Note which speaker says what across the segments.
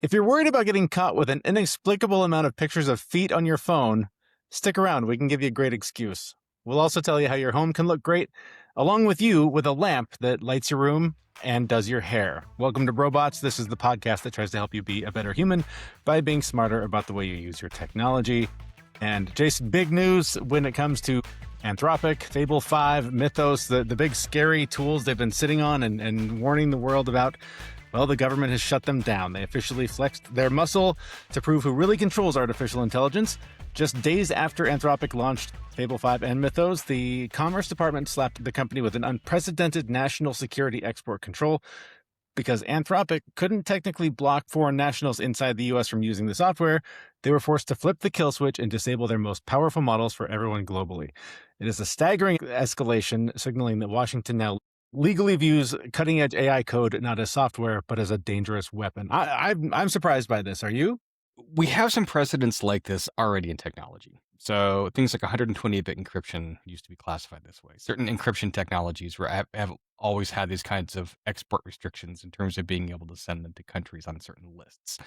Speaker 1: If you're worried about getting caught with an inexplicable amount of pictures of feet on your phone, stick around. We can give you a great excuse. We'll also tell you how your home can look great, along with you, with a lamp that lights your room and does your hair. Welcome to Brobots. This is the podcast that tries to help you be a better human by being smarter about the way you use your technology. And Jason, big news when it comes to Anthropic, Fable 5, Mythos, the big scary tools they've been sitting on and warning the world about. Well, the government has shut them down. They officially flexed their muscle to prove who really controls artificial intelligence. Just days after Anthropic launched Fable 5 and Mythos, the Commerce Department slapped the company with an unprecedented national security export control because Anthropic couldn't technically block foreign nationals inside the U.S. from using the software. They were forced to flip the kill switch and disable their most powerful models for everyone globally. It is a staggering escalation, signaling that Washington now legally views cutting-edge AI code not as software, but as a dangerous weapon. I'm surprised by this. Are you?
Speaker 2: We have some precedents like this already in technology. So things like 128-bit encryption used to be classified this way. Certain encryption technologies have always had these kinds of export restrictions in terms of being able to send them to countries on certain lists.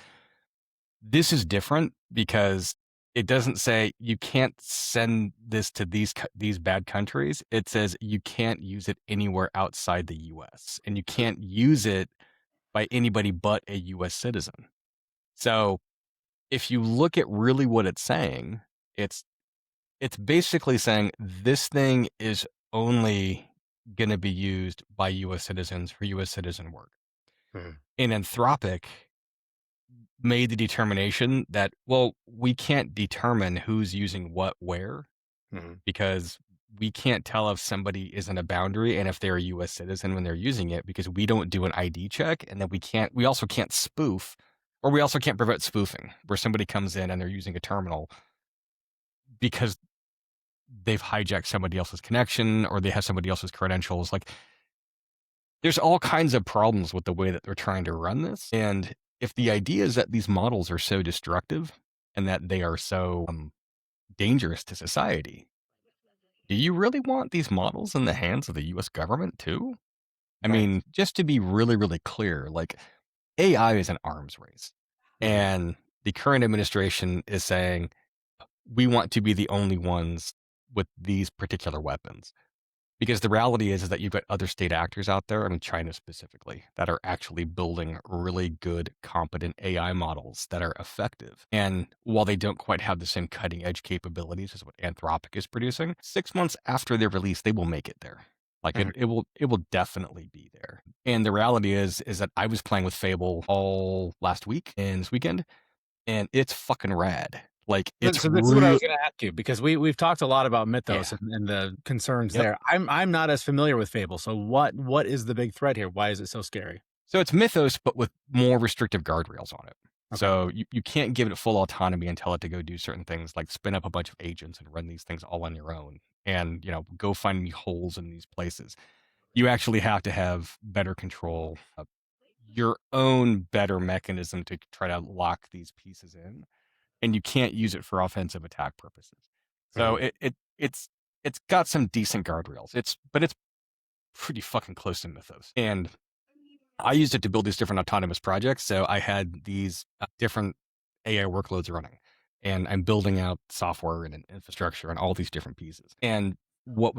Speaker 2: This is different because it doesn't say you can't send this to these bad countries. It says you can't use it anywhere outside the U.S. and you can't use it by anybody but a U.S. citizen. So if you look at really what it's saying, it's basically saying this thing is only going to be used by U.S. citizens for U.S. citizen work. And Anthropic made the determination that, well, we can't determine who's using what where because we can't tell if somebody is in a boundary and if they're a U.S. citizen when they're using it because we don't do an ID check, and then we also can't spoof, or we also can't prevent spoofing where somebody comes in and they're using a terminal because they've hijacked somebody else's connection or they have somebody else's credentials. Like, there's all kinds of problems with the way that they're trying to run this. And if the idea is that these models are so destructive and that they are so dangerous to society, do you really want these models in the hands of the U.S. government too? I mean, just to be really, really clear, like, AI is an arms race. And the current administration is saying, we want to be the only ones with these particular weapons. Because the reality is that you've got other state actors out there, I mean, China specifically, that are actually building really good, competent AI models that are effective. And while they don't quite have the same cutting edge capabilities as what Anthropic is producing, 6 months after their release, they will make it there. Like, it will definitely be there. And the reality is that I was playing with Fable all last week and this weekend, and it's fucking rad. Like, it's
Speaker 1: so this is what I was going to ask you, because we've talked a lot about Mythos and the concerns there. I'm not as familiar with Fable, so what is the big threat here? Why is it so scary?
Speaker 2: So it's Mythos, but with more restrictive guardrails on it. Okay. So you can't give it full autonomy and tell it to go do certain things like spin up a bunch of agents and run these things all on your own and, go find any holes in these places. You actually have to have better control, your own better mechanism to try to lock these pieces in. And you can't use it for offensive attack purposes. So it's got some decent guardrails. But it's pretty fucking close to Mythos. And I used it to build these different autonomous projects. So I had these different AI workloads running, and I'm building out software and infrastructure and all these different pieces. And what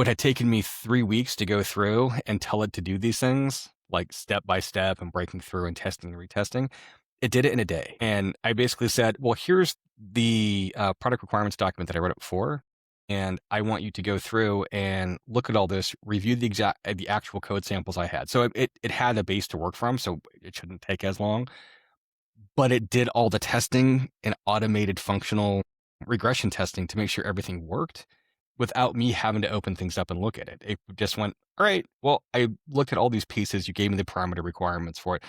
Speaker 2: had taken me 3 weeks to go through and tell it to do these things, like step by step and breaking through and testing and retesting, it did it in a day. And I basically said, well, here's the product requirements document that I wrote up before. And I want you to go through and look at all this, review the actual code samples I had. So it had a base to work from, so it shouldn't take as long. But it did all the testing and automated functional regression testing to make sure everything worked without me having to open things up and look at it. It just went, all right, well, I looked at all these pieces. You gave me the parameter requirements for it.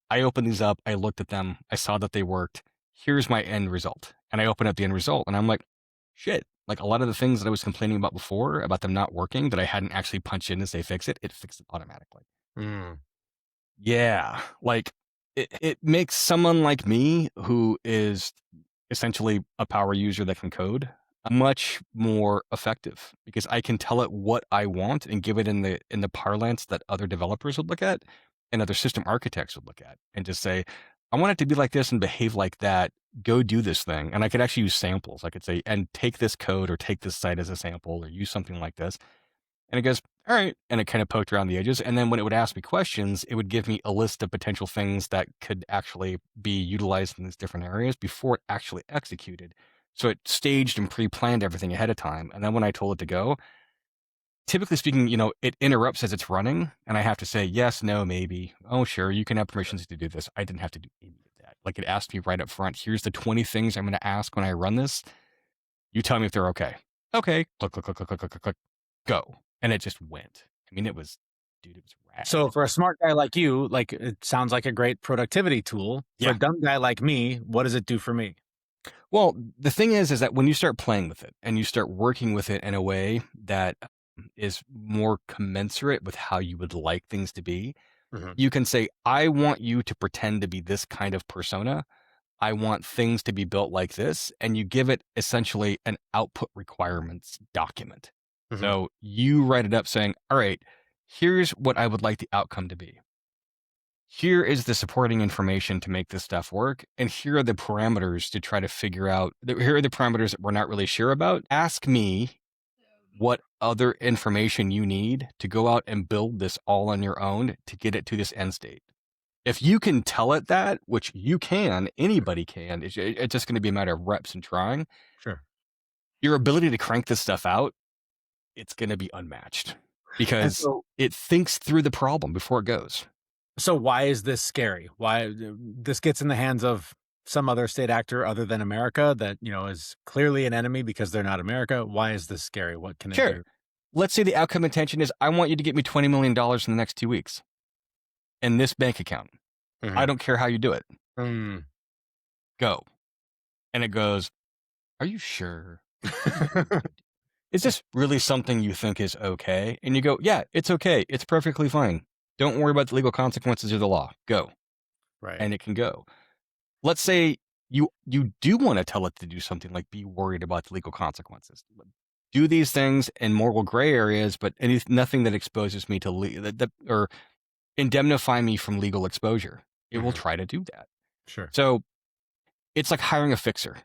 Speaker 2: I opened these up, I looked at them, I saw that they worked. Here's my end result. And I opened up the end result and I'm like, shit, like a lot of the things that I was complaining about before, about them not working, that I hadn't actually punched in to say fix it, it fixed it automatically. Yeah, like it makes someone like me, who is essentially a power user that can code, much more effective because I can tell it what I want and give it in the parlance that other developers would look at and other system architects would look at and just say, I want it to be like this and behave like that. Go do this thing. And I could actually use samples. I could say, and take this code or take this site as a sample or use something like this. And it goes, all right. And it kind of poked around the edges. And then when it would ask me questions, it would give me a list of potential things that could actually be utilized in these different areas before it actually executed. So it staged and pre-planned everything ahead of time. And then when I told it to go, typically speaking, it interrupts as it's running. And I have to say, yes, no, maybe. Oh, sure. You can have permissions to do this. I didn't have to do any of that. Like, it asked me right up front, here's the 20 things I'm going to ask when I run this. You tell me if they're okay. Okay. Click, click, click, click, click, click, click, click. Go. And it just went. I mean, it was rad.
Speaker 1: So for a smart guy like you, like, it sounds like a great productivity tool. For
Speaker 2: Yeah.
Speaker 1: a dumb guy like me, what does it do for me?
Speaker 2: Well, the thing is that when you start playing with it and you start working with it in a way that is more commensurate with how you would like things to be, you can say, I want you to pretend to be this kind of persona. I want things to be built like this. And you give it essentially an output requirements document. So you write it up saying, all right, here's what I would like the outcome to be. Here is the supporting information to make this stuff work. And here are the parameters to try to figure out. Here are the parameters that we're not really sure about. Ask me what other information you need to go out and build this all on your own to get it to this end state. If you can tell it that, which you can, anybody can, it's just going to be a matter of reps and trying.
Speaker 1: Sure.
Speaker 2: Your ability to crank this stuff out, it's going to be unmatched because it thinks through the problem before it goes.
Speaker 1: So why is this scary? Why this gets in the hands of some other state actor other than America that, is clearly an enemy because they're not America? Why is this scary? What can it do?
Speaker 2: Let's say the outcome intention is, I want you to get me $20 million in the next 2 weeks in this bank account. I don't care how you do it. Go. And it goes, are you sure? Is this really something you think is okay? And you go, yeah, it's okay. It's perfectly fine. Don't worry about the legal consequences of the law. Go.
Speaker 1: Right.
Speaker 2: And it can go. Let's say you do want to tell it to do something like be worried about the legal consequences. Do these things in moral gray areas, but nothing that exposes me to or indemnify me from legal exposure. It will try to do that.
Speaker 1: Sure.
Speaker 2: So it's like hiring a fixer.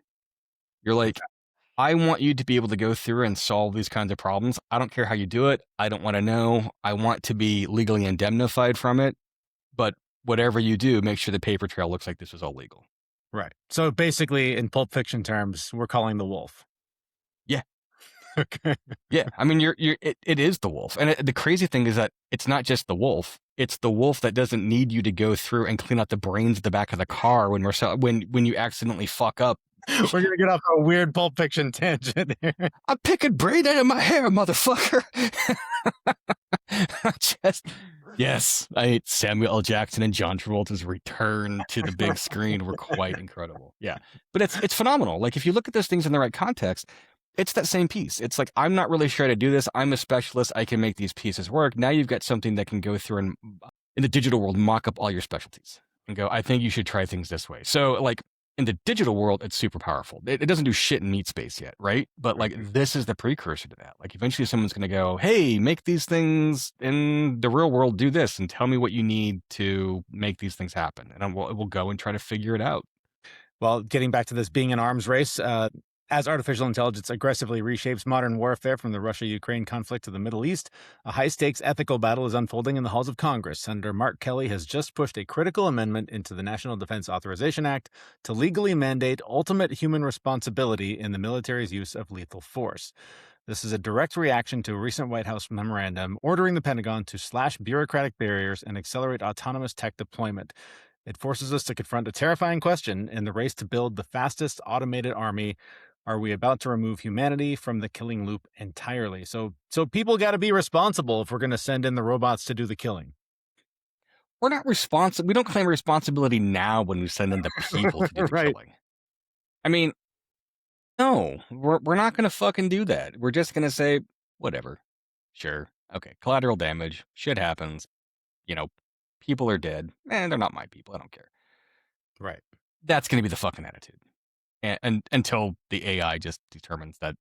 Speaker 2: You're like, I want you to be able to go through and solve these kinds of problems. I don't care how you do it. I don't want to know. I want to be legally indemnified from it. But whatever you do, make sure the paper trail looks like this is all legal.
Speaker 1: Right. So basically, in Pulp Fiction terms, we're calling the wolf.
Speaker 2: Yeah.
Speaker 1: Okay.
Speaker 2: Yeah. I mean, it is the wolf. And the crazy thing is that it's not just the wolf. It's the wolf that doesn't need you to go through and clean out the brains at the back of the car when you accidentally fuck up.
Speaker 1: We're going to get off a weird Pulp Fiction tangent here.
Speaker 2: I'm picking brain out of my hair, motherfucker. Yes, Samuel L. Jackson and John Travolta's return to the big screen were quite incredible. Yeah, but it's phenomenal. Like, if you look at those things in the right context, it's that same piece. It's like, I'm not really sure how to do this. I'm a specialist. I can make these pieces work. Now you've got something that can go through and, in the digital world, mock up all your specialties and go, I think you should try things this way. So, like, in the digital world, it's super powerful. It doesn't do shit in meat space yet, right? But like, this is the precursor to that. Like, eventually someone's going to go, hey, make these things in the real world, do this, and tell me what you need to make these things happen. And we'll go and try to figure it out.
Speaker 1: Well, getting back to this being an arms race, as artificial intelligence aggressively reshapes modern warfare from the Russia-Ukraine conflict to the Middle East, a high-stakes ethical battle is unfolding in the halls of Congress. Senator Mark Kelly has just pushed a critical amendment into the National Defense Authorization Act to legally mandate ultimate human responsibility in the military's use of lethal force. This is a direct reaction to a recent White House memorandum ordering the Pentagon to slash bureaucratic barriers and accelerate autonomous tech deployment. It forces us to confront a terrifying question in the race to build the fastest automated army. Are we about to remove humanity from the killing loop entirely? So people got to be responsible if we're going to send in the robots to do the killing.
Speaker 2: We're not responsible. We don't claim responsibility now when we send in the people to do the killing. I mean, no, we're not going to fucking do that. We're just going to say, whatever. Sure. Okay. Collateral damage. Shit happens. People are dead. They're not my people. I don't care.
Speaker 1: Right.
Speaker 2: That's going to be the fucking attitude. And until the AI just determines that,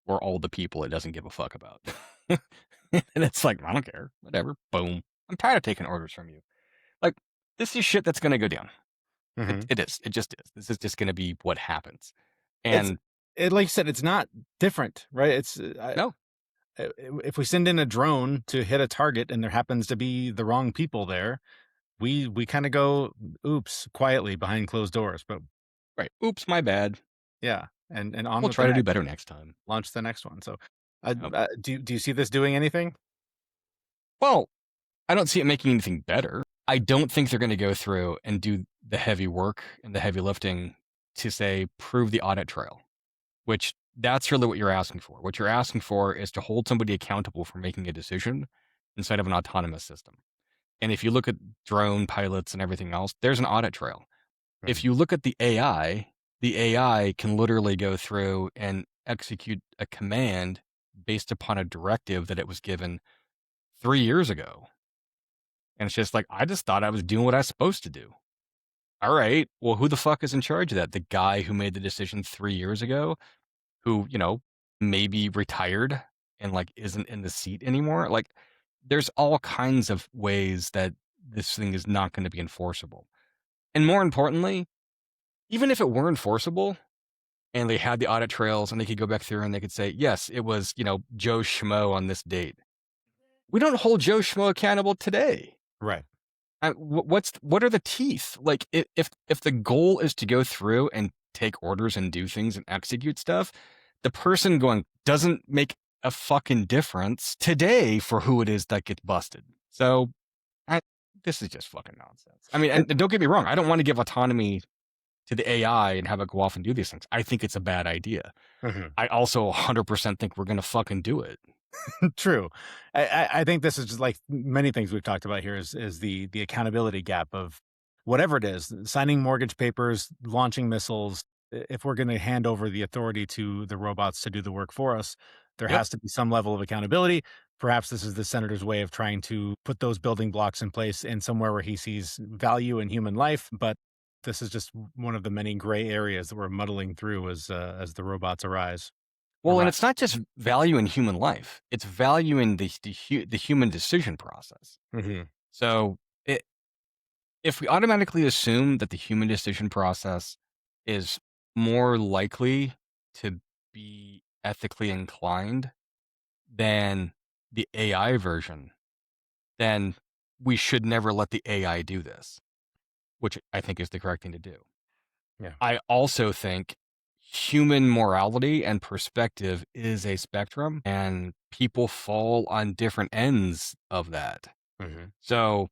Speaker 2: we're all the people it doesn't give a fuck about. And it's like, I don't care. Whatever. Boom. I'm tired of taking orders from you. Like, this is shit that's going to go down.
Speaker 1: Mhm.
Speaker 2: It is. It just is. This is just going to be what happens.
Speaker 1: It's
Speaker 2: And
Speaker 1: like you said, it's not different, right?
Speaker 2: no,
Speaker 1: If we send in a drone to hit a target and there happens to be the wrong people there, we kind of go, oops, quietly behind closed doors. But
Speaker 2: right. Oops, my bad.
Speaker 1: yeah, and on
Speaker 2: We'll
Speaker 1: with the
Speaker 2: try to do
Speaker 1: next,
Speaker 2: better next time.
Speaker 1: launch the next one. So,
Speaker 2: Yep.
Speaker 1: do you see this doing anything?
Speaker 2: Well, I don't see it making anything better. I don't think they're going to go through and do the heavy work and the heavy lifting to say prove the audit trail, which that's really what you're asking for. What you're asking for is to hold somebody accountable for making a decision inside of an autonomous system. And if you look at drone pilots and everything else, there's an audit trail. If
Speaker 1: Mhm.
Speaker 2: you look at the AI can literally go through and execute a command based upon a directive that it was given 3 years ago. And it's just like, I just thought I was doing what I was supposed to do. All right. Well, who the fuck is in charge of that? The guy who made the decision 3 years ago, who, maybe retired and like isn't in the seat anymore. Like, there's all kinds of ways that this thing is not going to be enforceable. And more importantly, even if it were enforceable and they had the audit trails and they could go back through and they could say, yes, it was, Joe Schmo on this date. We don't hold Joe Schmo accountable today.
Speaker 1: Right.
Speaker 2: What are the teeth? Like, if the goal is to go through and take orders and do things and execute stuff, the person going doesn't make a fucking difference today for who it is that gets busted. So, this is just fucking nonsense. I mean,
Speaker 1: And
Speaker 2: and don't get me wrong, I don't want to give autonomy to the AI and have it go off and do these things. I think it's a bad idea.
Speaker 1: Mhm.
Speaker 2: I also 100% think we're gonna fucking do it.
Speaker 1: True. I think this is just like many things we've talked about here is the accountability gap of whatever it is, signing mortgage papers, launching missiles. If we're going to hand over the authority to the robots to do the work for us, there
Speaker 2: Yep.
Speaker 1: has to be some level of accountability. Perhaps this is the senator's way of trying to put those building blocks in place in somewhere where he sees value in human life. But this is just one of the many gray areas that we're muddling through as the robots arise.
Speaker 2: Well, and it's not just value in human life; it's value in the human decision process.
Speaker 1: Mhm.
Speaker 2: So, if we automatically assume that the human decision process is more likely to be ethically inclined than the AI version, then we should never let the AI do this, which I think is the correct thing to do.
Speaker 1: Yeah.
Speaker 2: I also think human morality and perspective is a spectrum, and people fall on different ends of that.
Speaker 1: Mhm.
Speaker 2: So,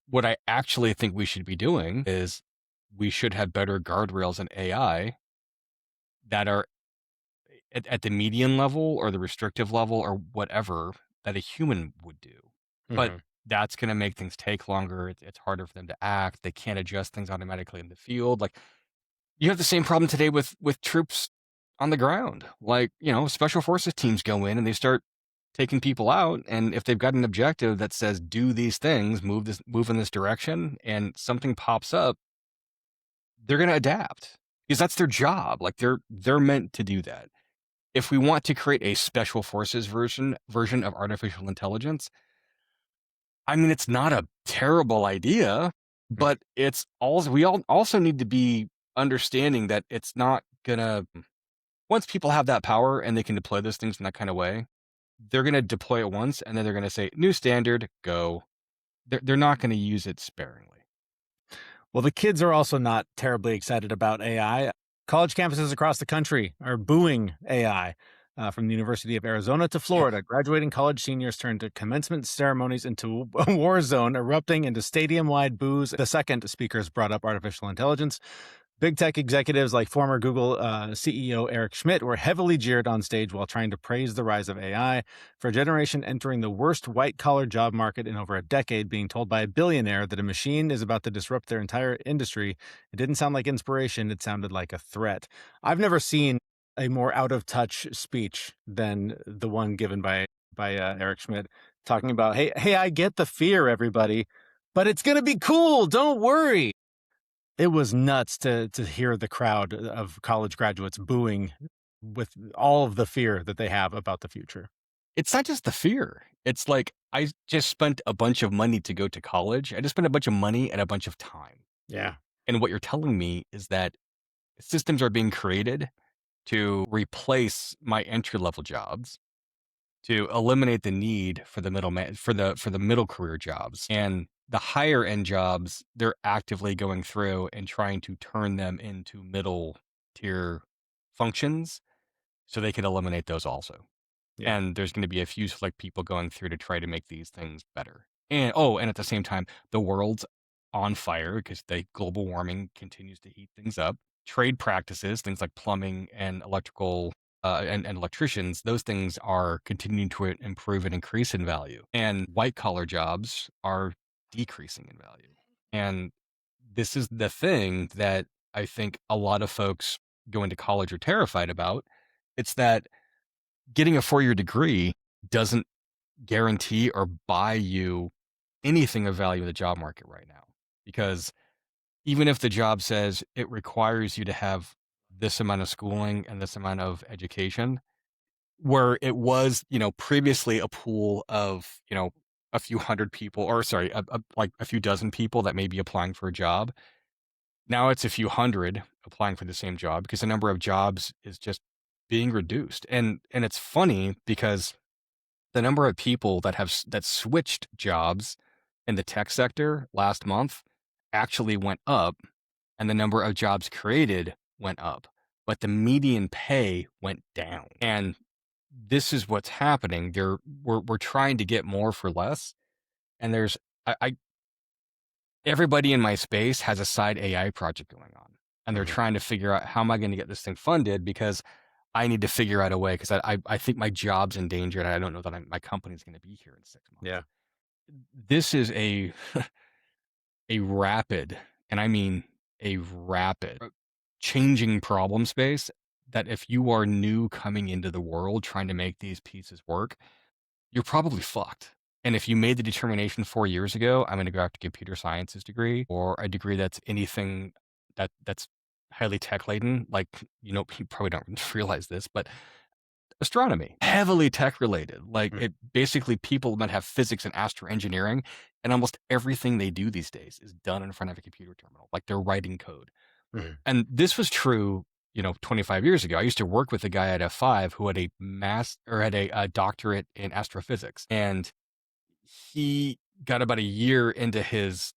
Speaker 2: what I actually think we should be doing is we should have better guardrails in AI that are at the median level or the restrictive level or whatever that a human would do. But
Speaker 1: Mhm.
Speaker 2: that's going to make things take longer. It's harder for them to act. They can't adjust things automatically in the field. Like, you have the same problem today with troops on the ground. Like, special forces teams go in and they start taking people out, and if they've got an objective that says do these things, move in this direction, and something pops up, they're going to adapt because that's their job. Like, they're meant to do that. If we want to create a special forces version of artificial intelligence, I mean, it's not a terrible idea, but it's also we all also need to be understanding that it's not gonna once people have that power and they can deploy those things in that kind of way, they're gonna deploy it once and then they're gonna say, new standard, go. They're not gonna use it sparingly.
Speaker 1: Well, the kids are also not terribly excited about AI. College campuses across the country are booing AI. From the University of Arizona to Florida, graduating college seniors turned to commencement ceremonies into a war zone, erupting into stadium wide boos. The second speakers brought up artificial intelligence. Big tech executives like former Google CEO Eric Schmidt were heavily jeered on stage while trying to praise the rise of AI. For a generation entering the worst white collar job market in over a decade, being told by a billionaire that a machine is about to disrupt their entire industry, it didn't sound like inspiration. It sounded like a threat. I've never seen a more out of touch speech than the one given by Eric Schmidt, talking about, hey, I get the fear, everybody, but it's going to be cool. Don't worry. It was nuts to hear the crowd of college graduates booing with all of the fear that they have about the future.
Speaker 2: It's not just the fear. It's like, I just spent a bunch of money to go to college. I just spent a bunch of money and a bunch of time.
Speaker 1: Yeah.
Speaker 2: And what you're telling me is that systems are being created to replace my entry-level jobs, to eliminate the need for the for the middle career jobs. And the higher end jobs, they're actively going through and trying to turn them into middle tier functions so they can eliminate those also.
Speaker 1: Yeah.
Speaker 2: And there's going to be a few select people going through to try to make these things better. And oh, and at the same time, the world's on fire because the global warming continues to heat things up. Trade practices, things like plumbing and electrical and electricians, those things are continuing to improve and increase in value. And white collar jobs are decreasing in value. And this is the thing that I think a lot of folks going to college are terrified about. It's that getting a 4-year degree doesn't guarantee or buy you anything of value in the job market right now. Because even if the job says it requires you to have this amount of schooling and this amount of education, where it was, previously a pool of, a few hundred people, or sorry, like a few dozen people that may be applying for a job. Now it's a few hundred applying for the same job because the number of jobs is just being reduced. And it's funny because the number of people that switched jobs in the tech sector last month actually went up, and the number of jobs created went up, but the median pay went down. And this is what's happening. We're trying to get more for less, and there's I everybody in my space has a side AI project going on, and they're trying to figure out how am I going to get this thing funded because I need to figure out a way because I think my job's in danger and I don't know that my company's going to be here in 6 months.
Speaker 1: Yeah.
Speaker 2: This is a rapid, and I mean a rapid, changing problem space that if you are new coming into the world trying to make these pieces work, you're probably fucked. And if you made the determination 4 years ago, I'm going to go after a computer sciences degree or a degree that's anything that's highly tech laden, like, you probably don't realize this, but astronomy, heavily tech related. Like it basically people that have physics and astroengineering, and almost everything they do these days is done in front of a computer terminal. Like they're writing code. And this was true, 25 years ago. I used to work with a guy at F5 who had a doctorate in astrophysics, and he got about a year into his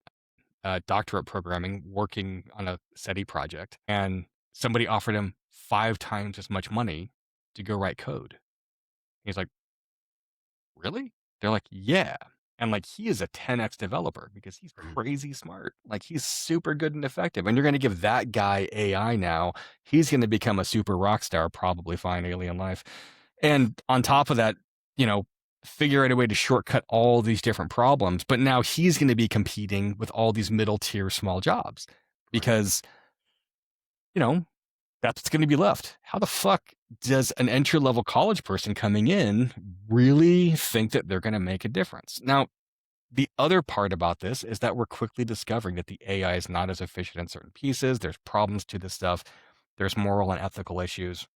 Speaker 2: doctorate programming, working on a SETI project, and somebody offered him 5 times as much money to go write code. He's like, really? They're like, yeah. And like, he is a 10x developer because he's crazy smart. Like he's super good and effective. And you're going to give that guy AI now, he's going to become a super rock star, probably find alien life. And on top of that, figure out a way to shortcut all these different problems. But now he's going to be competing with all these middle tier small jobs because, that's what's going to be left. How the fuck does an entry-level college person coming in really think that they're going to make a difference? Now, the other part about this is that we're quickly discovering that the AI is not as efficient in certain pieces. There's problems to this stuff. There's moral and ethical issues.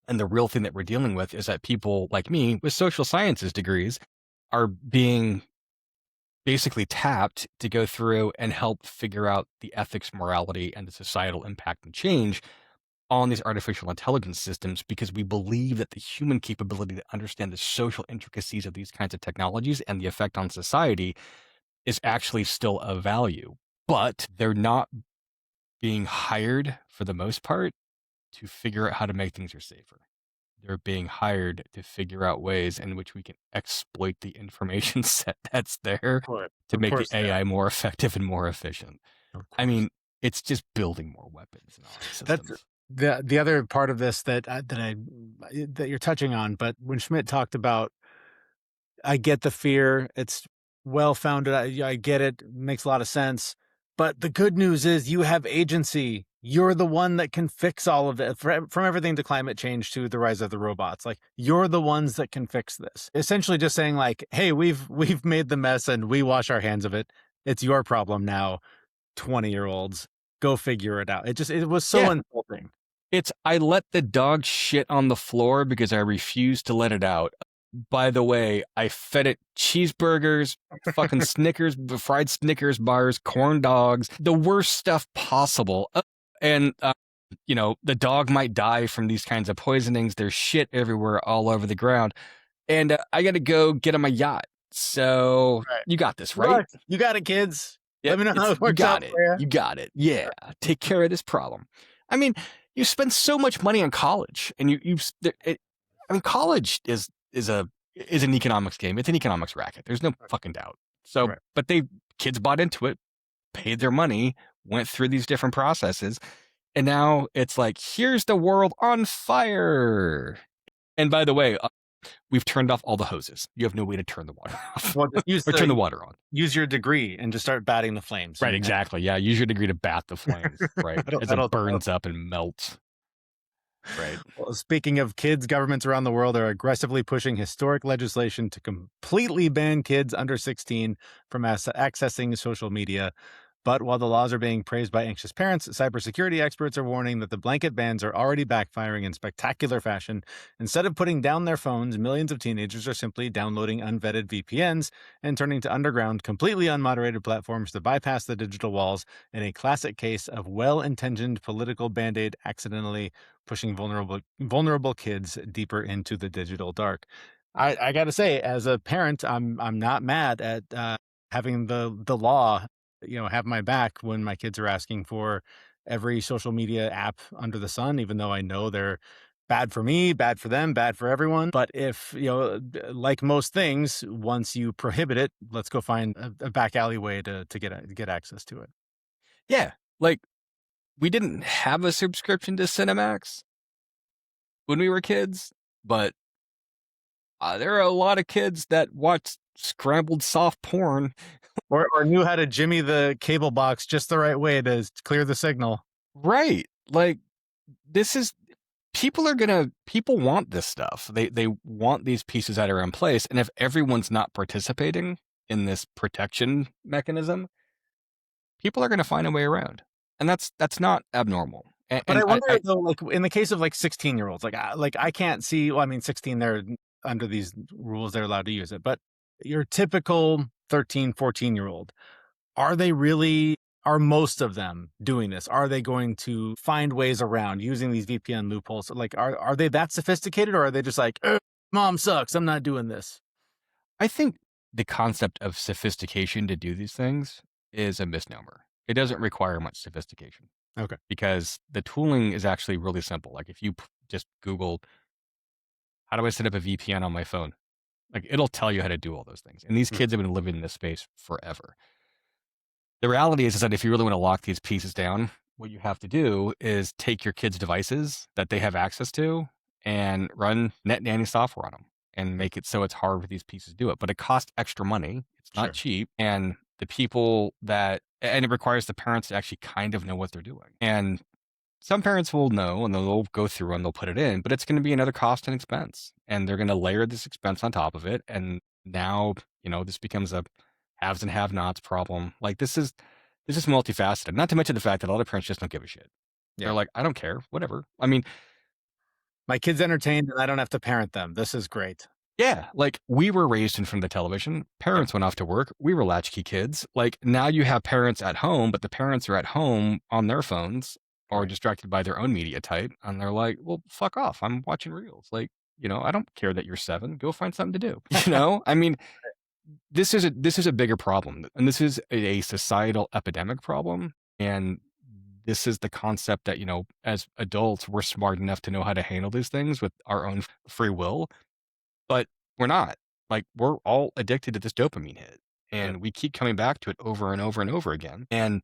Speaker 2: And the real thing that we're dealing with is that people like me with social sciences degrees are being basically tapped to go through and help figure out the ethics, morality, and the societal impact and change on these artificial intelligence systems, because we believe that the human capability to understand the social intricacies of these kinds of technologies and the effect on society is actually still of value. But they're not being hired, for the most part, to figure out how to make things safer. They're being hired to figure out ways in which we can exploit the information set that's there to make the AI more effective and more efficient. I mean, it's just building more weapons in our systems.
Speaker 1: That's the other part of this that you're touching on. But when Schmidt talked about, I get the fear, it's well founded. I get it, makes a lot of sense. But the good news is you have agency. You're the one that can fix all of it, from everything to climate change to the rise of the robots. Like, you're the ones that can fix this. Essentially just saying like, hey, we've made the mess and we wash our hands of it. It's your problem now, 20-year-olds. Go figure it out. It was so insulting.
Speaker 2: I let the dog shit on the floor because I refused to let it out. by the way, I fed it cheeseburgers, fucking Snickers, fried Snickers bars, corn dogs, the worst stuff possible. And, the dog might die from these kinds of poisonings. There's shit everywhere all over the ground. And I got to go get on my yacht. So
Speaker 1: Right.
Speaker 2: you got this, right?
Speaker 1: Look, you got it, kids.
Speaker 2: Yep,
Speaker 1: Let me know how it
Speaker 2: you
Speaker 1: works
Speaker 2: got
Speaker 1: out
Speaker 2: it.
Speaker 1: for you.
Speaker 2: You got it. Yeah. Take care of this problem. I mean, you spend so much money on college, and college is an economics game. It's an economics racket. There's no fucking doubt. So,
Speaker 1: Right.
Speaker 2: but kids bought into it, paid their money, went through these different processes, and now it's like, here's the world on fire. And by the way, we've turned off all the hoses. You have no way to turn the water off.
Speaker 1: Well, just
Speaker 2: or turn the water on.
Speaker 1: Use your degree and just start batting the flames.
Speaker 2: Right, exactly. Yeah, use your degree to bat the flames, right? As it burns up and melts. Right.
Speaker 1: Well, speaking of kids, governments around the world are aggressively pushing historic legislation to completely ban kids under 16 from accessing social media. But while the laws are being praised by anxious parents, cybersecurity experts are warning that the blanket bans are already backfiring in spectacular fashion. Instead of putting down their phones, millions of teenagers are simply downloading unvetted VPNs and turning to underground, completely unmoderated platforms to bypass the digital walls, in a classic case of well-intentioned political band-aid accidentally pushing vulnerable kids deeper into the digital dark. I got to say, as a parent, I'm not mad at having the law have my back when my kids are asking for every social media app under the sun, even though I know they're bad for me, bad for them, bad for everyone. But if, like most things, once you prohibit it, let's go find a back alleyway to get access to it.
Speaker 2: Yeah. Like, we didn't have a subscription to Cinemax when we were kids, but there are a lot of kids that watch scrambled soft porn.
Speaker 1: Or knew how to jimmy the cable box just the right way to clear the signal.
Speaker 2: Right. Like, people want this stuff. They want these pieces that are in place. And if everyone's not participating in this protection mechanism, people are going to find a way around. And that's not abnormal.
Speaker 1: But I wonder, though, like in the case of like 16-year-olds, like I can't see, well, I mean, 16, they're under these rules, they're allowed to use it. But your typical 13, 14-year-old, are most of them doing this? Are they going to find ways around using these VPN loopholes? Like, are they that sophisticated, or are they just like, mom sucks, I'm not doing this?
Speaker 2: I think the concept of sophistication to do these things is a misnomer. It doesn't require much sophistication.
Speaker 1: Okay.
Speaker 2: Because the tooling is actually really simple. Like, if you just Google, how do I set up a VPN on my phone? Like, it'll tell you how to do all those things. And these kids have been living in this space forever. The reality is that if you really want to lock these pieces down, what you have to do is take your kids' devices that they have access to and run net nanny software on them and make it so it's hard for these pieces to do it. But it costs extra money. It's not cheap. And it requires the parents to actually kind of know what they're doing. And some parents will know and they'll go through and they'll put it in, but it's going to be another cost and expense. And they're going to layer this expense on top of it. And now, this becomes a haves and have-nots problem. Like, this is multifaceted. Not to mention the fact that a lot of parents just don't give a shit. Yeah. They're like, I don't care, whatever. I mean,
Speaker 1: my kid's entertained and I don't have to parent them. This is great.
Speaker 2: Yeah, like, we were raised in front of the television. Parents went off to work. We were latchkey kids. Like, now you have parents at home, but the parents are at home on their phones or distracted by their own media type. And they're like, well, fuck off. I'm watching reels. Like, I don't care that you're 7. Go find something to do. I mean, this is a bigger problem. And this is a societal epidemic problem. And this is the concept that, as adults, we're smart enough to know how to handle these things with our own free will. But we're not. Like, we're all addicted to this dopamine hit. And we keep coming back to it over and over and over again. And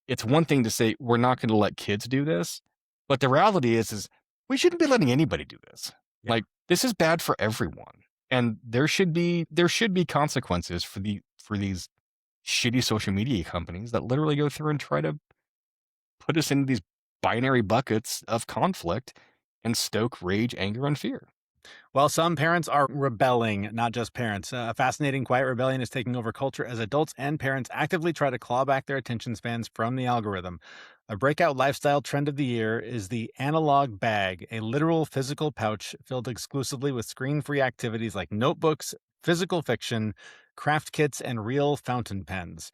Speaker 2: it's one thing to say, we're not going to let kids do this. But the reality is we shouldn't be letting anybody do this. Yeah. Like, this is bad for everyone. And there should be consequences for these shitty social media companies that literally go through and try to put us into these binary buckets of conflict and stoke rage, anger, and fear.
Speaker 1: Well, some parents are rebelling, not just parents. A fascinating quiet rebellion is taking over culture as adults and parents actively try to claw back their attention spans from the algorithm. A breakout lifestyle trend of the year is the analog bag, a literal physical pouch filled exclusively with screen free activities like notebooks, physical fiction, craft kits, and real fountain pens.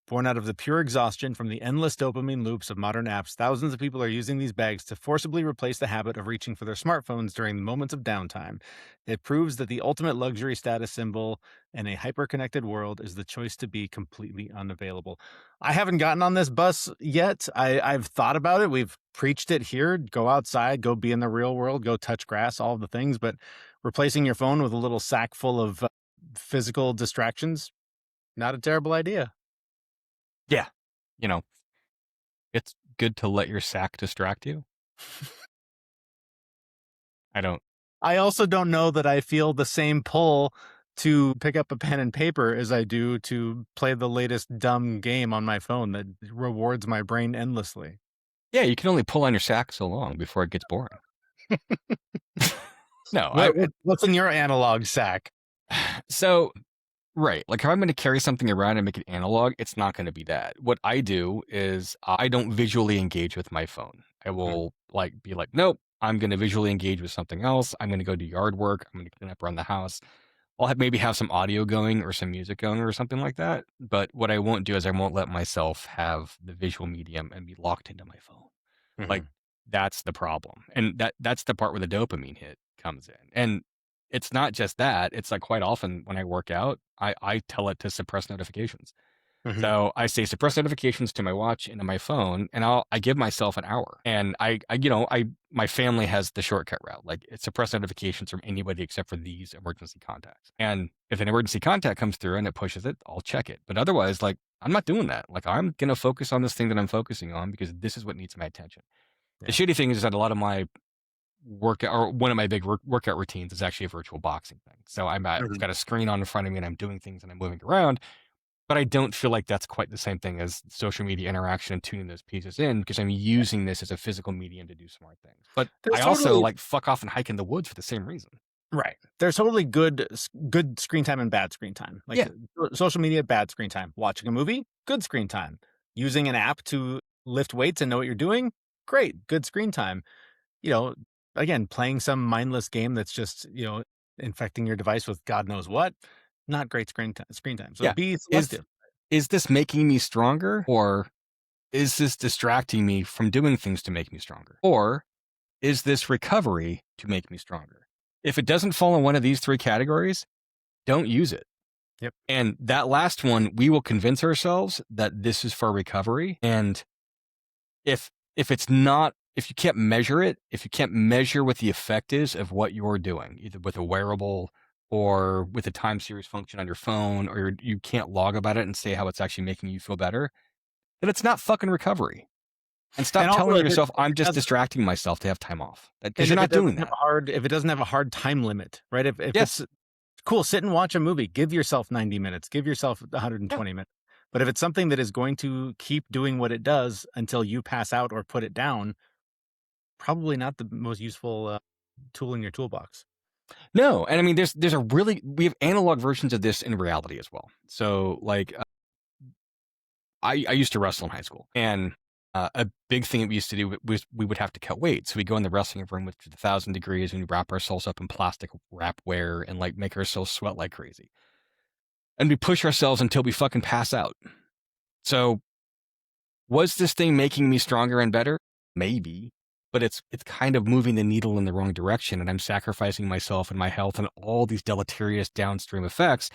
Speaker 1: Born out of the pure exhaustion from the endless dopamine loops of modern apps, thousands of people are using these bags to forcibly replace the habit of reaching for their smartphones during moments of downtime. It proves that the ultimate luxury status symbol in a hyper-connected world is the choice to be completely unavailable. I haven't gotten on this bus yet. I've thought about it. We've preached it here. Go outside, go be in the real world, go touch grass, all of the things. But replacing your phone with a little sack full of physical distractions, not a terrible idea.
Speaker 2: Yeah. You know, it's good to let your sack distract you.
Speaker 1: I also don't know that I feel the same pull to pick up a pen and paper as I do to play the latest dumb game on my phone that rewards my brain endlessly.
Speaker 2: Yeah, you can only pull on your sack so long before it gets boring. No,
Speaker 1: What's in your analog sack?
Speaker 2: So, right. Like if I'm going to carry something around and make it analog, it's not going to be that. What I do is I don't visually engage with my phone. I will be like, nope, I'm going to visually engage with something else. I'm going to go do yard work. I'm going to clean up around the house. I'll maybe have some audio going or some music going or something like that. But what I won't do is I won't let myself have the visual medium and be locked into my phone.
Speaker 1: Mhm.
Speaker 2: Like that's the problem. And that's the part where the dopamine hit comes in. And it's not just that. It's like quite often when I work out, I tell it to suppress notifications.
Speaker 1: Mhm.
Speaker 2: So I say suppress notifications to my watch and to my phone, and I give myself an hour. And my family has the shortcut route, like it suppress notifications from anybody except for these emergency contacts. And if an emergency contact comes through and it pushes it, I'll check it. But otherwise, like I'm not doing that. Like I'm gonna focus on this thing that I'm focusing on because this is what needs my attention.
Speaker 1: Yeah.
Speaker 2: The shitty thing is that a lot of my workout or one of my big workout routines is actually a virtual boxing thing. So I've got a screen on in front of me and I'm doing things and I'm moving around. But I don't feel like that's quite the same thing as social media interaction and tuning those pieces in because I'm using this as a physical medium to do smart things. But
Speaker 1: There's
Speaker 2: I also
Speaker 1: totally-
Speaker 2: like fuck off and hike in the woods for the same reason.
Speaker 1: Right. There's totally good screen time and bad screen time. Like
Speaker 2: Yeah.
Speaker 1: Social media, bad screen time. Watching a movie, good screen time. Using an app to lift weights and know what you're doing, great, good screen time. Again, playing some mindless game that's just, infecting your device with God knows what, not great screen time. So
Speaker 2: Yeah.
Speaker 1: be selective.
Speaker 2: Is this making me stronger or is this distracting me from doing things to make me stronger? Or is this recovery to make me stronger? If it doesn't fall in one of these three categories, don't use it.
Speaker 1: Yep.
Speaker 2: And that last one, we will convince ourselves that this is for recovery. And if it's not, if you can't measure it, if you can't measure what the effect is of what you're doing, either with a wearable or with a time series function on your phone, or you can't log about it and say how it's actually making you feel better, then it's not fucking recovery. And stop
Speaker 1: also,
Speaker 2: telling
Speaker 1: if it-
Speaker 2: yourself,
Speaker 1: if it
Speaker 2: I'm just
Speaker 1: doesn't-
Speaker 2: distracting myself to have time off. Because
Speaker 1: And
Speaker 2: you're
Speaker 1: if
Speaker 2: not
Speaker 1: it doesn't
Speaker 2: doing
Speaker 1: have
Speaker 2: that.
Speaker 1: if it doesn't have a hard time limit, right? If
Speaker 2: Yes.
Speaker 1: it's cool, sit and watch a movie. Give yourself 90 minutes. Give yourself 120 minutes. But if it's something that is going to keep doing what it does until you pass out or put it down, probably not the most useful tool in your toolbox.
Speaker 2: No. And I mean, we have analog versions of this in reality as well. So like, I used to wrestle in high school, and a big thing that we used to do was we would have to cut weight. So we go in the wrestling room, which is 1,000 degrees, and we wrap ourselves up in plastic wrapware and like make ourselves sweat like crazy. And we push ourselves until we fucking pass out. So was this thing making me stronger and better? Maybe, but it's kind of moving the needle in the wrong direction, and I'm sacrificing myself and my health and all these deleterious downstream effects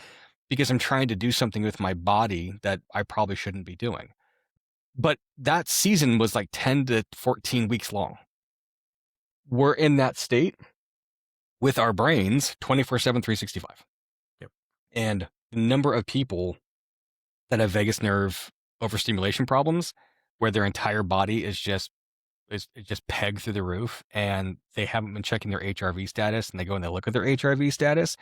Speaker 2: because I'm trying to do something with my body that I probably shouldn't be doing. But that season was like 10 to 14 weeks long. We're in that state with our brains 24/7, 365.
Speaker 1: Yep.
Speaker 2: And the number of people that have vagus nerve overstimulation problems where their entire body is just pegged through the roof and they haven't been checking their HRV status and they go and they look at their HRV status.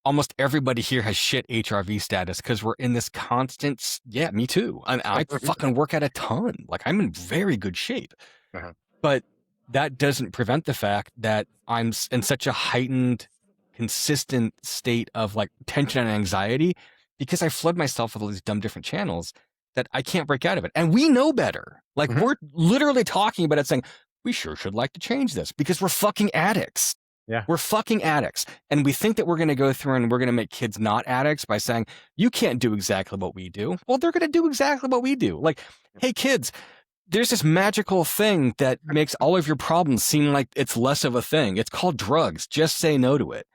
Speaker 2: Almost everybody here has shit HRV status because we're in this constant, yeah, me too. And I fucking work out a ton. Like I'm in very good shape.
Speaker 1: Uh-huh.
Speaker 2: But that doesn't prevent the fact that I'm in such a heightened, consistent state of like tension and anxiety because I flood myself with all these dumb different channels that I can't break out of it. And we know better. Like
Speaker 1: Mhm.
Speaker 2: we're literally talking about it saying, we sure should like to change this because we're fucking addicts.
Speaker 1: Yeah.
Speaker 2: We're fucking addicts. And we think that we're going to go through and we're going to make kids not addicts by saying, you can't do exactly what we do. Well, they're going to do exactly what we do. Like, hey, kids, there's this magical thing that makes all of your problems seem like it's less of a thing. It's called drugs. Just say no to it.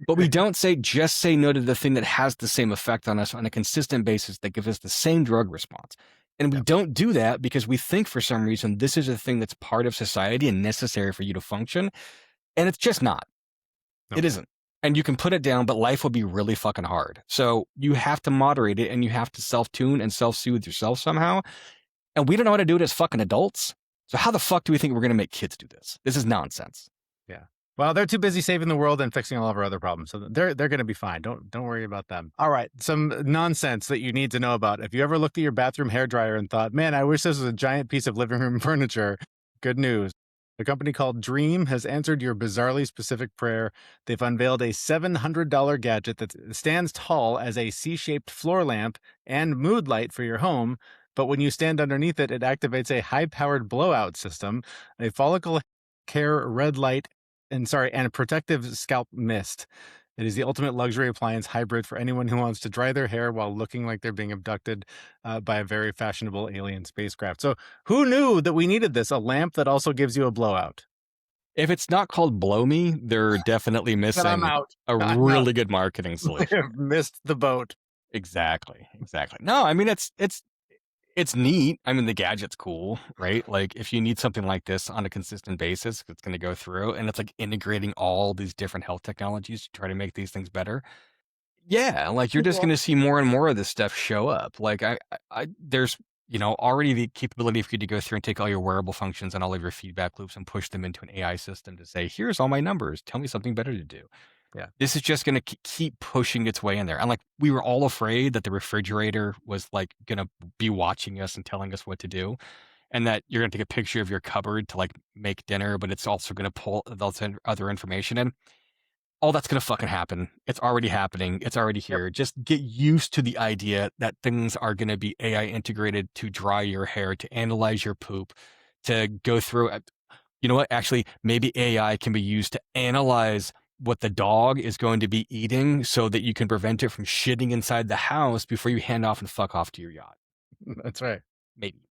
Speaker 2: But we don't say just say no to the thing that has the same effect on us on a consistent basis that gives us the same drug response. And we don't do that because we think for some reason this is a thing that's part of society and necessary for you to function. And it's just not.
Speaker 1: No.
Speaker 2: It isn't. And you can put it down, but life will be really fucking hard. So you have to moderate it and you have to self-tune and self-soothe yourself somehow. And we don't know how to do it as fucking adults. So how the fuck do we think we're going to make kids do this? This is nonsense.
Speaker 1: Yeah. Well, they're too busy saving the world and fixing all of our other problems, so they're going to be fine. Don't worry about them. All right, some nonsense that you need to know about. If you ever looked at your bathroom hairdryer and thought, "Man, I wish this was a giant piece of living room furniture," good news. A company called Dream has answered your bizarrely specific prayer. They've unveiled a $700 gadget that stands tall as a C-shaped floor lamp and mood light for your home. But when you stand underneath it, it activates a high-powered blowout system, a follicle care red light, and protective scalp mist. It is the ultimate luxury appliance hybrid for anyone who wants to dry their hair while looking like they're being abducted by a very fashionable alien spacecraft. So who knew that we needed this? A lamp that also gives you a blowout.
Speaker 2: If it's not called Blow Me, they're definitely missing
Speaker 1: I'm out.
Speaker 2: a really good marketing solution.
Speaker 1: Missed the boat.
Speaker 2: Exactly. No, I mean, it's neat. I mean, the gadget's cool, right? Like if you need something like this on a consistent basis, it's going to go through and it's like integrating all these different health technologies to try to make these things better. Yeah. Like you're just going to see more and more of this stuff show up. Like there's, already the capability for you to go through and take all your wearable functions and all of your feedback loops and push them into an AI system to say, here's all my numbers. Tell me something better to do.
Speaker 1: Yeah.
Speaker 2: This is just going to keep pushing its way in there. And like, we were all afraid that the refrigerator was like going to be watching us and telling us what to do. And that you're going to take a picture of your cupboard to like make dinner, but it's also going to pull other information in. All that's going to fucking happen. It's already happening. It's already here. Yep. Just get used to the idea that things are going to be AI integrated to dry your hair, to analyze your poop, to go through. You know what? Actually, maybe AI can be used to analyze what the dog is going to be eating so that you can prevent it from shitting inside the house before you hand off and fuck off to your yacht.
Speaker 1: That's right.
Speaker 2: Maybe.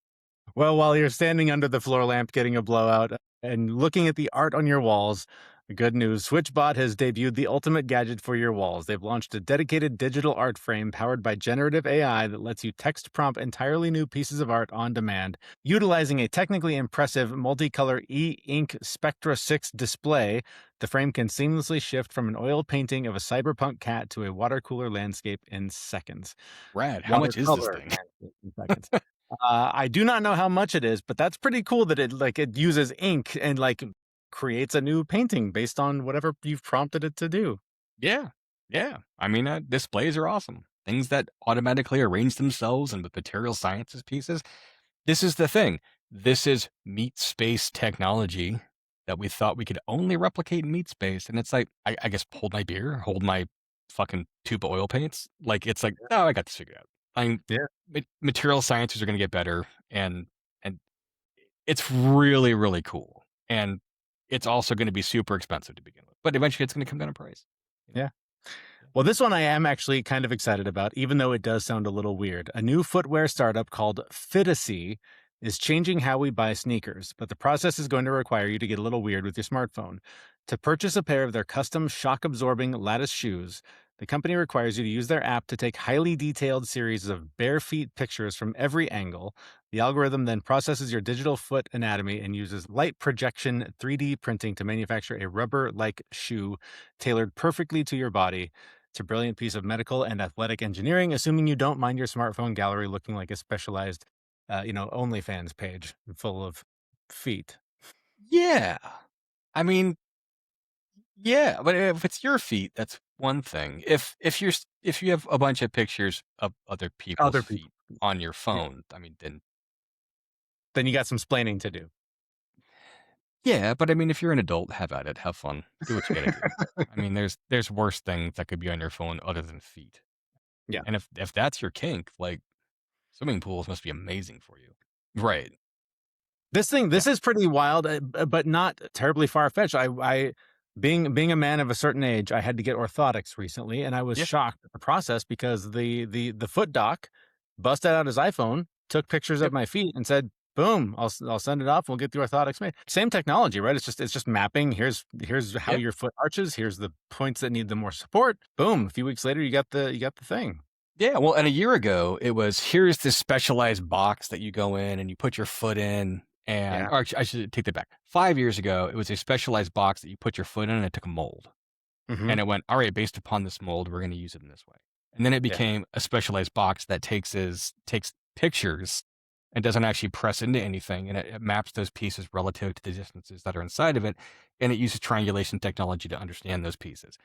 Speaker 1: Well, while you're standing under the floor lamp getting a blowout and looking at the art on your walls, good news, Switchbot has debuted the ultimate gadget for your walls. They've launched a dedicated digital art frame powered by generative AI that lets you text prompt entirely new pieces of art on demand. Utilizing a technically impressive multicolor e-ink Spectra 6 display, the frame can seamlessly shift from an oil painting of a cyberpunk cat to a water cooler landscape in seconds.
Speaker 2: Rad. How much is this thing?
Speaker 1: In seconds. I do not know how much it is, but that's pretty cool that it uses ink and like creates a new painting based on whatever you've prompted it to do.
Speaker 2: Yeah. I mean, displays are awesome. Things that automatically arrange themselves and with material sciences pieces. This is the thing. This is meat space technology that we thought we could only replicate in meat space. And it's like, I guess, hold my beer, hold my fucking tube of oil paints. Like, it's like, oh, I got this figured out. I mean, material sciences are going to get better. And it's really, really cool. And it's also going to be super expensive to begin with. But eventually it's going to come down in price.
Speaker 1: Yeah. Well, this one I am actually kind of excited about, even though it does sound a little weird. A new footwear startup called FITIC is changing how we buy sneakers, but the process is going to require you to get a little weird with your smartphone. To purchase a pair of their custom shock-absorbing lattice shoes, the company requires you to use their app to take highly detailed series of bare feet pictures from every angle. The algorithm then processes your digital foot anatomy and uses light projection 3D printing to manufacture a rubber-like shoe tailored perfectly to your body. It's a brilliant piece of medical and athletic engineering, assuming you don't mind your smartphone gallery looking like a specialized, OnlyFans page full of feet.
Speaker 2: Yeah. I mean, yeah, but if it's your feet, that's one thing. If you have a bunch of pictures of other people's feet on your phone, I mean,
Speaker 1: then you got some splaining to do.
Speaker 2: Yeah, but I mean, if you're an adult, have at it, have fun, do what you gotta do. I mean, there's worse things that could be on your phone other than feet.
Speaker 1: Yeah.
Speaker 2: And if that's your kink, like swimming pools must be amazing for you. Right.
Speaker 1: This
Speaker 2: Yeah.
Speaker 1: is pretty wild, but not terribly far fetched. Being a man of a certain age, I had to get orthotics recently, and I was
Speaker 2: Yeah.
Speaker 1: shocked at the process because the foot doc busted out his iPhone, took pictures of
Speaker 2: Yep.
Speaker 1: my feet, and said, "Boom, I'll send it off. We'll get the orthotics made." Same technology, right? It's just mapping. Here's how
Speaker 2: Yeah.
Speaker 1: your foot arches. Here's the points that need the more support. Boom. A few weeks later, you got the thing.
Speaker 2: Yeah, well, and a year ago, it was here's this specialized box that you go in and you put your foot in, and
Speaker 1: Yeah.
Speaker 2: or actually, I should take that back. 5 years ago, it was a specialized box that you put your foot in, and it took a mold,
Speaker 1: Hmm.
Speaker 2: and it went, all right, based upon this mold, we're going to use it in this way. And then it
Speaker 1: Yeah.
Speaker 2: became a specialized box that takes pictures and doesn't actually press into anything, and it maps those pieces relative to the distances that are inside of it, and it uses triangulation technology to understand those pieces.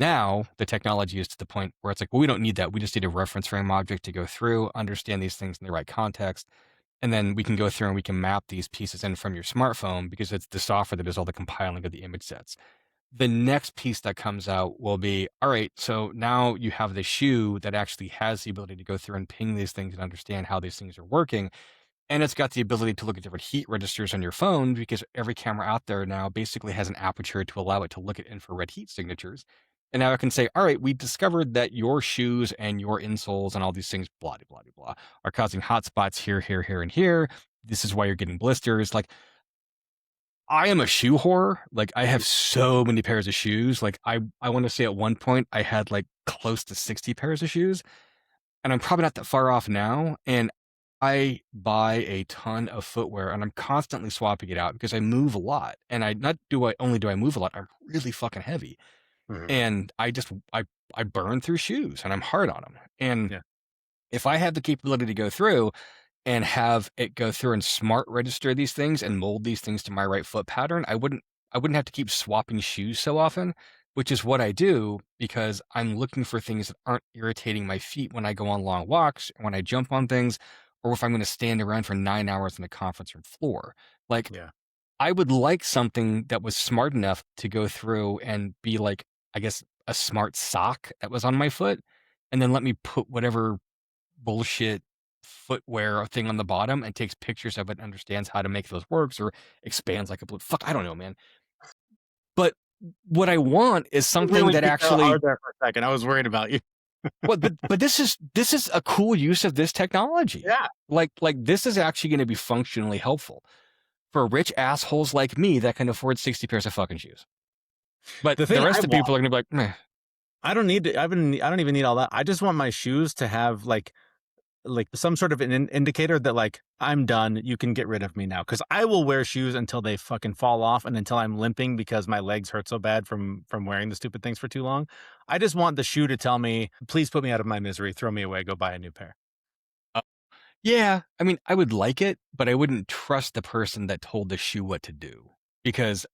Speaker 2: Now, the technology is to the point where it's like, well, we don't need that. We just need a reference frame object to go through, understand these things in the right context. And then we can go through and we can map these pieces in from your smartphone because it's the software that does all the compiling of the image sets. The next piece that comes out will be, all right, so now you have the shoe that actually has the ability to go through and ping these things and understand how these things are working. And it's got the ability to look at different heat registers on your phone because every camera out there now basically has an aperture to allow it to look at infrared heat signatures. And now I can say, all right, we discovered that your shoes and your insoles and all these things, blah, blah, blah, blah, are causing hot spots here, here, here, and here. This is why you're getting blisters. Like, I am a shoe whore. Like, I have so many pairs of shoes. Like, I want to say at one point I had like close to 60 pairs of shoes, and I'm probably not that far off now. And I buy a ton of footwear and I'm constantly swapping it out because I move a lot. And only do I move a lot, I'm really fucking heavy.
Speaker 1: Hmm.
Speaker 2: And I burn through shoes and I'm hard on them. And
Speaker 1: Yeah.
Speaker 2: if I have the capability to go through and have it go through and smart register these things and mold these things to my right foot pattern, I wouldn't have to keep swapping shoes so often, which is what I do because I'm looking for things that aren't irritating my feet when I go on long walks, when I jump on things, or if I'm going to stand around for 9 hours on a conference room floor. Like,
Speaker 1: Yeah.
Speaker 2: I would like something that was smart enough to go through and be like, I guess, a smart sock that was on my foot, and then let me put whatever bullshit footwear thing on the bottom and takes pictures of it and understands how to make those works or expands like a blue. Fuck, I don't know, man. But what I want is
Speaker 1: You
Speaker 2: something
Speaker 1: really
Speaker 2: that
Speaker 1: peeked out
Speaker 2: actually,
Speaker 1: hard there for a second. I was worried about you.
Speaker 2: but this is a cool use of this technology.
Speaker 1: Yeah.
Speaker 2: Like this is actually going to be functionally helpful for rich assholes like me that can afford 60 pairs of fucking shoes. But
Speaker 1: The
Speaker 2: the
Speaker 1: thing I
Speaker 2: rest of
Speaker 1: want,
Speaker 2: people are going to be like, meh.
Speaker 1: I don't need to, I don't even need all that. I just want my shoes to have like some sort of an indicator that like I'm done. You can get rid of me now because I will wear shoes until they fucking fall off and until I'm limping because my legs hurt so bad from wearing the stupid things for too long. I just want the shoe to tell me, please put me out of my misery, throw me away, go buy a new pair.
Speaker 2: Yeah, I mean, I would like it, but I wouldn't trust the person that told the shoe what to do because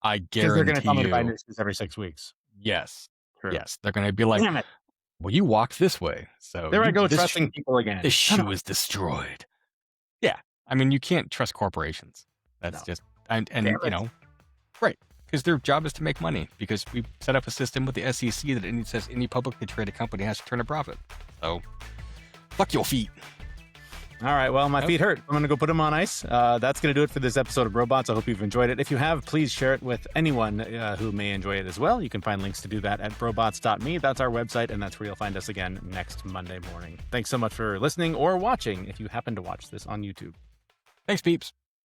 Speaker 2: I
Speaker 1: Because they're going to
Speaker 2: guarantee
Speaker 1: tell me to buy new
Speaker 2: you,
Speaker 1: shoes every 6 weeks.
Speaker 2: yes,
Speaker 1: True.
Speaker 2: yes, they're going to be like,
Speaker 1: Damn it.
Speaker 2: well, you walked this way, so
Speaker 1: There I go
Speaker 2: this
Speaker 1: trusting people again.
Speaker 2: this
Speaker 1: Come
Speaker 2: shoe
Speaker 1: on.
Speaker 2: is destroyed. Yeah, I mean, you can't trust corporations. That's
Speaker 1: No.
Speaker 2: just and
Speaker 1: Damn
Speaker 2: you
Speaker 1: it.
Speaker 2: know, right? Because their job is to make money. Because we set up a system with the SEC that it says any publicly traded company has to turn a profit. So, fuck your feet.
Speaker 1: All right. Well, my
Speaker 2: Nope.
Speaker 1: feet hurt. I'm going to go put them on ice. That's going to do it for this episode of Robots. I hope you've enjoyed it. If you have, please share it with anyone who may enjoy it as well. You can find links to do that at robots.me. That's our website, and that's where you'll find us again next Monday morning. Thanks so much for listening or watching if you happen to watch this on YouTube.
Speaker 2: Thanks, peeps.